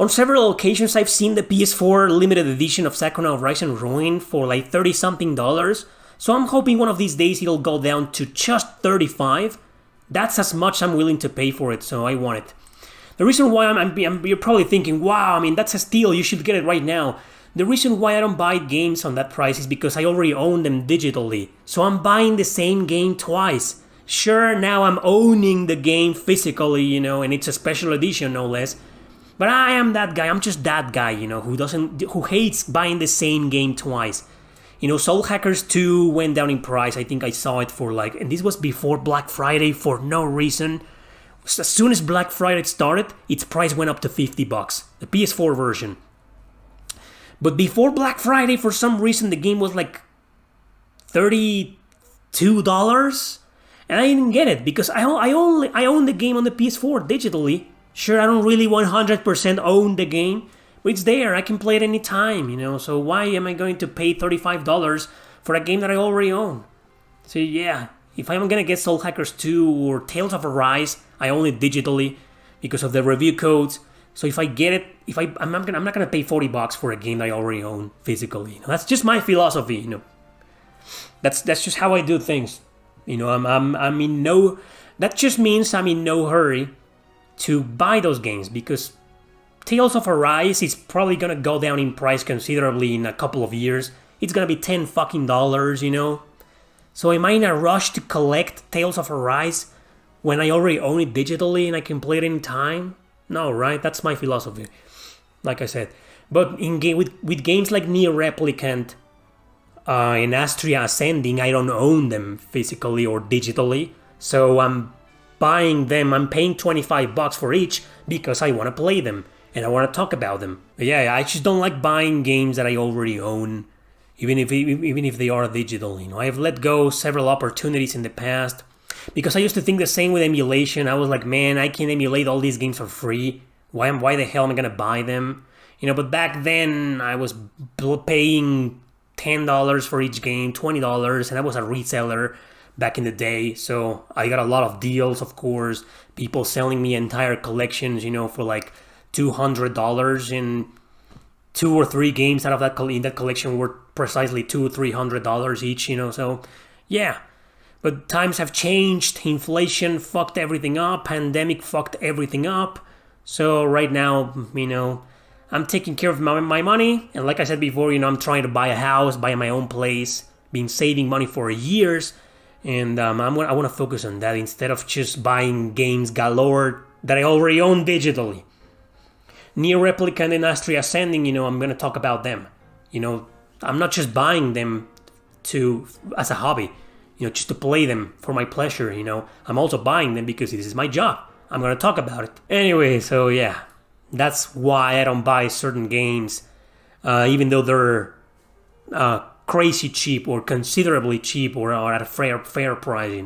On several occasions, I've seen the PS4 limited edition of Sakuna of Rise and Ruin for like 30 something dollars. So I'm hoping one of these days it'll go down to just 35. That's as much I'm willing to pay for it, so I want it. The reason why you're probably thinking, wow, I mean, that's a steal, you should get it right now. The reason why I don't buy games on that price is because I already own them digitally. So I'm buying the same game twice. Sure, now I'm owning the game physically, and it's a special edition, no less. But I am that guy, I'm just that guy, who hates buying the same game twice. Soul Hackers 2 went down in price. I think I saw it for and this was before Black Friday for no reason. As soon as Black Friday started, its price went up to $50, the PS4 version. But before Black Friday, for some reason, the game was like $32. And I didn't get it because I own the game on the PS4 digitally. Sure, I don't really 100% own the game, but it's there. I can play it anytime, So why am I going to pay $35 for a game that I already own? So yeah, if I'm going to get Soul Hackers 2 or Tales of Arise, I own it digitally because of the review codes. So if I get it, I'm not going to pay $40 for a game that I already own physically. That's just my philosophy, That's just how I do things. That just means I'm in no hurry to buy those games because Tales of Arise is probably gonna go down in price considerably in a couple of years. It's gonna be $10 fucking dollars, So am I in a rush to collect Tales of Arise when I already own it digitally and I can play it anytime? No, right? That's my philosophy. Like I said. But with games like Nier Replicant and Austria Ascending, I don't own them physically or digitally. So I'm buying them, I'm paying $25 for each because I want to play them and I want to talk about them. But yeah, I just don't like buying games that I already own, even if they are digital. I've let go several opportunities in the past because I used to think the same with emulation. I was like, man, I can emulate all these games for free. Why the hell am I gonna buy them? But back then I was paying $10 for each game, $20, and I was a reseller back in the day, so I got a lot of deals, of course. People selling me entire collections, for like $200, and 2 or 3 games out of that in that collection were precisely $200 or $300 each, So yeah, but times have changed. Inflation fucked everything up. Pandemic fucked everything up. So right now, I'm taking care of my money, and like I said before, I'm trying to buy a house, buy my own place. Been saving money for years. And I want to focus on that instead of just buying games galore that I already own digitally. Nier Replicant and Austria Ascending, I'm going to talk about them. I'm not just buying them as a hobby, just to play them for my pleasure, I'm also buying them because this is my job. I'm going to talk about it. Anyway, so yeah, that's why I don't buy certain games, even though they're crazy cheap or considerably cheap or at a fair price,